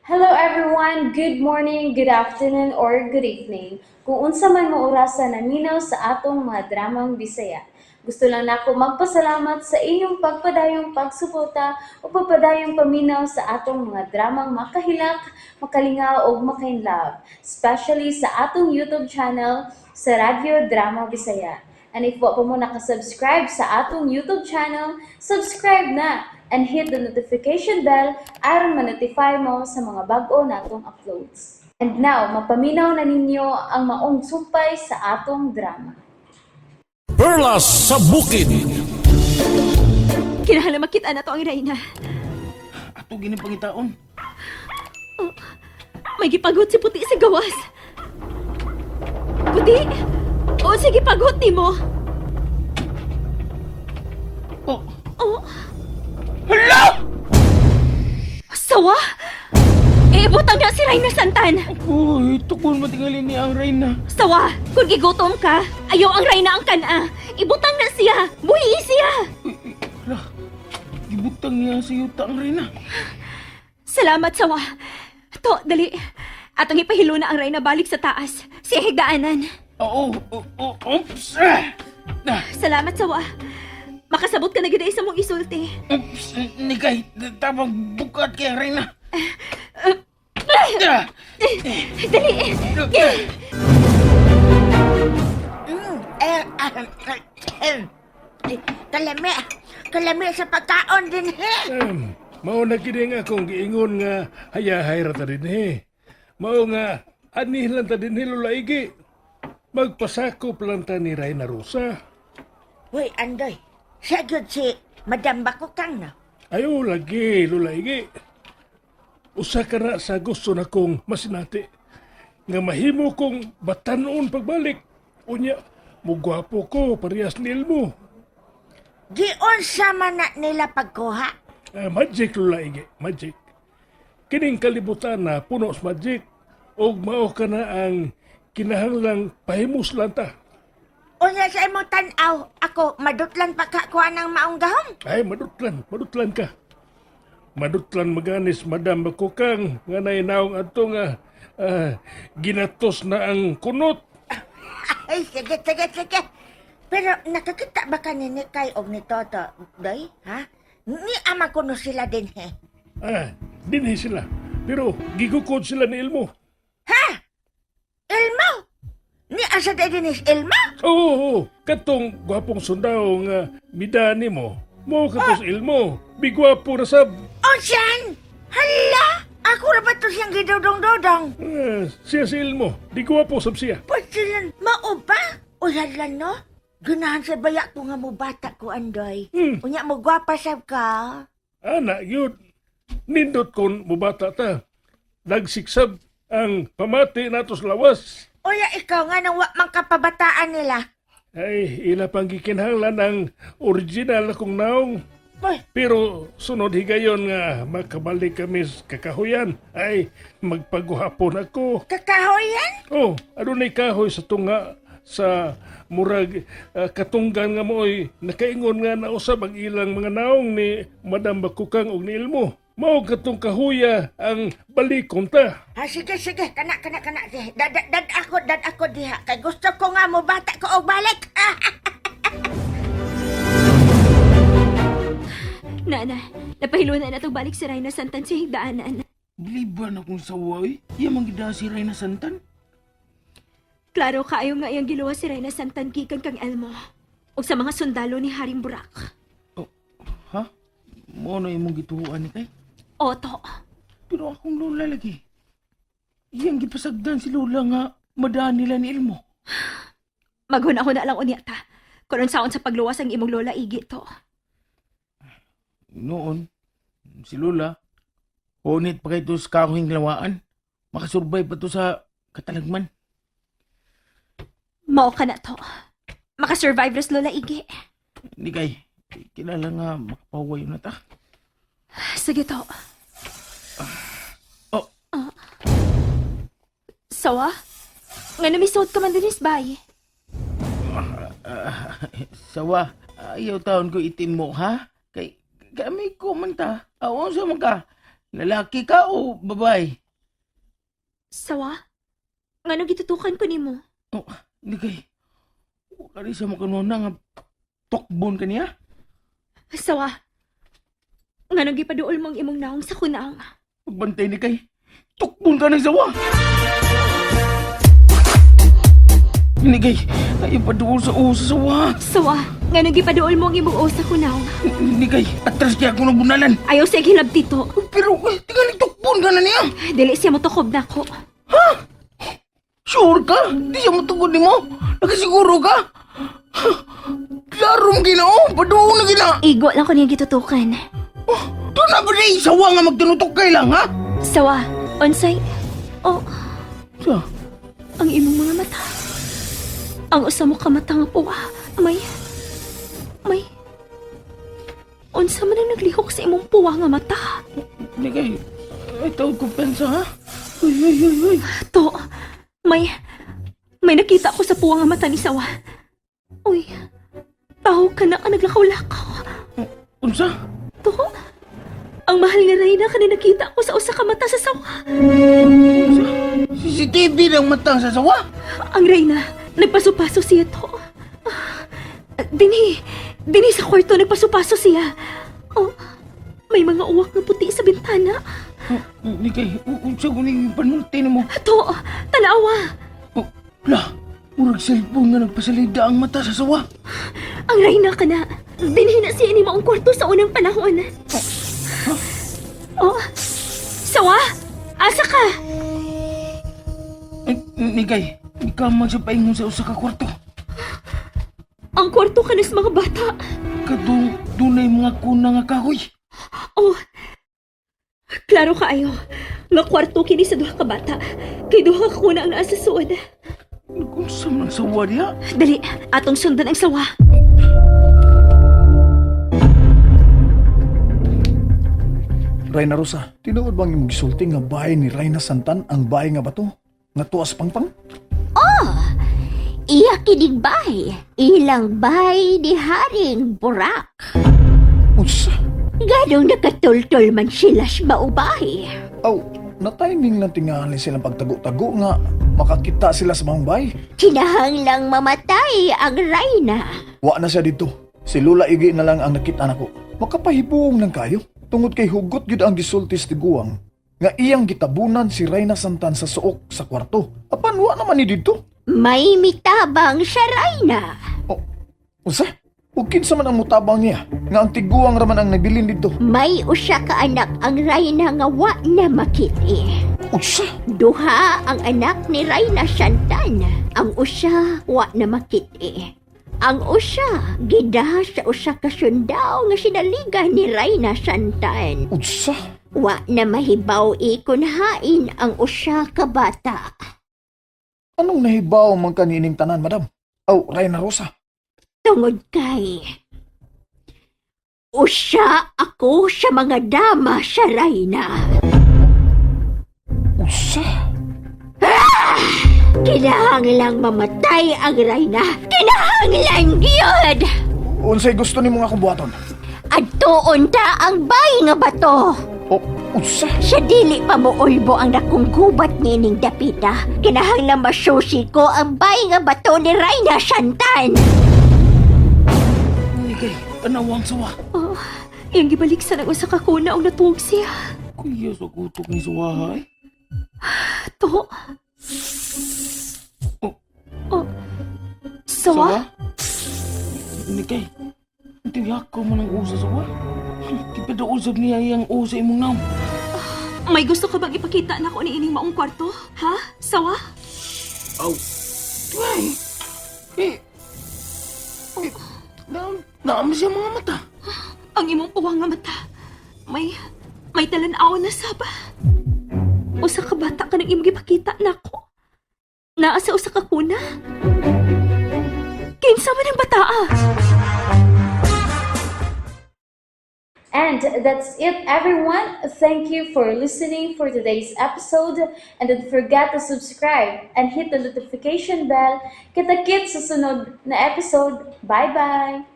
Hello everyone, good morning, good afternoon, or good evening. Kung unsa man mo orasan naminaw sa atong mga dramang Bisaya. Gusto lang nako magpasalamat sa inyong pagpadayong pagsuporta o pagpadayong paminaw sa atong mga dramang makahilak, makalingaw o makainlove, especially sa atong YouTube channel sa Radyo Drama Bisaya. And if wa pa mo nakasubscribe sa atong YouTube channel, subscribe na and hit the notification bell aron ma-notify mo sa mga bag-o natong uploads. And now, mapaminaw na ninyo ang maong sumpay sa atong drama. Perlas sa bukid. Kinahanglan makita na to ang Reyna. Ato gini pangitaon. May gipagot si Puti sa gawas. Puti? O sige, pagot ni mo. Oh, Oh, hala! sawa? Butang na si Reyna Santan. Uy, tukon matingali ni ang Reyna. Sawa, kung gigutom ka, ayaw ang Reyna ang kana. Ibutang na siya. Buhi siya. Hala, gibutang niya sa yuta ang Reyna. Salamat, Sawa. To, dali. Atong ipahilo na ang Reyna balik sa taas. Siya higdaanan. Oops! Salamat, Sawa. Makasabot ka na gid sa mong isulti. Oops! Nikay, tabang bukat kay ang Reyna. Dali. Kalami sa pagkaon din he. Mao na kining akong giingon nga hayahay ra ta dinhi. Mao nga ani lang ta dinhi lulaigi. Magpasakop lang ta ni Reyna Rosa. Uy, Andoy, siya gyud si Madam Bakukang na. Ayo lagi lulaigi. Usa ka na sa gusto na kong masinati. Nga mahimo kong batanon pagbalik. Unya, mugwapo ko parehas ni Elmo. Gion sa man na nila pagkuha. Magic lulaigi, magic. Kining kalibutan na puno sa magic. Og mao ka na ang kinahanglang pahimus lang ta. Unya sa imong tan-aw, ako madutlan pagkakuha ng maong gahom. Ay, madutlan ka. Madutlan maganis, Madam Bakukang, nga nainaong ato nga ginatos na ang kunot. Ay, sige. Pero nakakita ba ka ni Nikay o ni Toto, Doy? Ha? Ni ama kuno sila din he. Dinhi sila. Pero gigukod sila ni Elmo. Ha? Elmo? Ni asa din is Elmo? Oo, katong gwapong sundao nga midani mo. Mo katos Elmo. Bigwapo na sab. Onsan? Hala! Ako na ba ito siyang gidodong-dodong? Siya si Elmo. Di gwapo sab siya. Pasilan, mao ba? O yalan no? Ganahan sa baya ko nga mo bata ko, Andoy. Unya mo gwapa sab ka. Anak yun. Nindot kon mubata ta. Nagsiksab ang pamati natos lawas. Uya ikaw nga nang mang kapabataan nila. Ay, ila pang gikinahanglan ang original na kong naong. Boy, Pero sunod higayon nga makabalik kami sa kakahuyan ay magpaguhapon ako. kakahoyan? Oh, ano na kahoy sa tunga sa murag katunggan nga mo'y nakaingon nga na usab ang ilang mga naong ni Madam Bakukang og ni Elmo. Mao katong kahuya ang balikon ta. Sige. Kana. Dad ako diha. Kay gusto ko nga mo bata ko og balik. Nana, napahilo na itong balik si Reyna Santan sa higdaanan. Biliban akong saway. Iyang gida si Reyna Santan. Klaro kaayo nga iyang giluwa si Reyna Santan gikan kang Elmo. O sa mga sundalo ni Haring Burak. Oh, ha? Mo na imong gituhuan ni kay? Oto, Pero akong lola lagi. Iyang gipasagdan si lola nga madaan nila ni Elmo. maghuna-huna lang unyata. Kung saon sa pagluwas ang imong lola igi to. Noon, si Lola, honit pa kayo sa kahoyng lawaan. Makasurvive pa to sa katalagman. Mao ka na to. Makasurvive res lola igi. Hindi kay, kilala nga makapawayo na ta. Sige to. Oh. Sawa? Nga namisod ka man din is bay. Sawa, ayaw taon ko itim mo, ha? Kay, kami ko man ta. Awon sa mga ka. Lalaki ka o babae? Sawa? Ngano gitutukan ko nimo? Oh, hindi kay. Wala rin siya makanuna nga tokbon ka niya. Sawa? Ngano gipaduol mong imong naong sa kunaang? Pagbantay ni kay. Tokbon ka ng sawa. Hindi kay. Ay, paduol sa uso sa sawa. Sawa? Ngano gipaduol mong imong o sa kunaang? Hindi kay. Atras kaya ako ng bunalan. Ayaw siya hilab dito. Pero, tingali tokbon ka na niya. Dili siya mo tukob na ko. Sure ka? Di siya matugod ni mo? Nakasiguro ka? Klarong ginao, padoon na gina. Igo lang ko niya gitutukan. Doon na ba rin? Sawa nga magtinutok kay lang, ha? Sawa? Onsay? Oh, Sa? ang imong mga mata. Ang usa mo ka mata nga puwa. May... Unsa man ang naglihok sa imong puwa nga mata? Hindi kay. Ay, tawag ko pensa, ha? Uy. To, may nakita ko sa puwa nga mata ni Sawa. Uy, taho ka na ang naglakaw-lakaw. Unsa? To, ang mahal nga Reyna ka na nakita ko sa usa ka mata sa Sawa. Unsa? CCTV ng matang sa sawa? Ang Reyna, nagpaso-paso siya to. Dini sa kwarto nagpaso-paso siya. Oh, may mga uwak na puti sa bintana. Hindi kay. Unsa ko ning panulti ni mo? To, tanawa. Oh, la. Murag cellphone nga nagpasalida ang mata sa sawa. Ang Reyna ka na. Dinhi na siya ni maong kwarto sa unang panahon. Oh, Sawa? Asa ka? Hindi kay. Ikaw man sa paingon sa usa ka kwarto. Ang kwarto ka na sa mga bata. Kadung dunay mga kuna nga kahoy. Oh, klaro kaayo. Nga kwarto kini sa duha ka bata. Kay duha ka kuna ang naa sa suod. Unsa man ang sawa diha? Dali, atong sundan ang Sawa. Reyna Rosa, tinuod bang imong gisulti nga bahay ni Reyna Santan ang bahay nga bato? Nga tuas pangpang? Iya kinig bay, ilang bay di haring burak. Unsa? Ganong nakatultol man sila sa maubay. Aw, na-timing lang tingali silang pagtago-tago nga makakita sila sa mga bahay. Kinahang lang mamatay ang Reyna. Wa na siya dito. Si Lula Igi na lang ang nakita nako. Makapahibuong lang kayo. Tungod kay hugot gid ang gisulti sa tiguang nga iyang gitabunan si Reyna Santan sa suok sa kwarto. Apan wa naman ni dito. May mitabang siya Reyna. Oh, unsa? Ug kinsa man ang mutabang niya nga ang tiguang raman ang nabilin dito. May usya ka anak ang Reyna nga wa na makiti. Unsa? Duha ang anak ni Reyna Santan. Ang usya wa na makiti. Ang usya gida sa usa ka sundaw nga sinaligan ni Reyna Santan. Unsa? Wa na mahibaw ikon hain ang usya ka bata. Anong nahibaw man kanining tanan, madam? Aw, Reyna Rosa. Tungod kay usya ako sa mga dama sa Reyna. Unsa? Kinahanglang mamatay ang Reyna. Kinahanglang gyud. Unsay gusto nimo nga akong buhaton? Adtuon ta ang bay nga bato. O, unsa? Sa dili pa mo ulbo ang dakong gubat nining dapita. Kinahanglang masusi ko ang bay nga bato ni Reyna Santan. Hindi kay. Tanawang sawa. Oh, iyang gibalik sa nang usa ka kuna og natuog siya. Kuya sa kutok ni sawa, ay. To. Oh, Sawa? Hindi kay. Hindi ako man ang usa sawa. Kipadausap niya yung usa imong naam. May gusto ka bang ipakita na ko ni ining maong kwarto? Ha? Sawa? Aw. Ay. Eh. Naam siya mga mata. Ang imong puwa nga mata. May talanaw na saba. Usa ka bata ka nang imong ipakita na ko. Naa sa usa ka kuna. Kinsa man ang bataa? And that's it, everyone. Thank you for listening for today's episode. And don't forget to subscribe and hit the notification bell. Kita-kits sa sunod na episode. Bye-bye!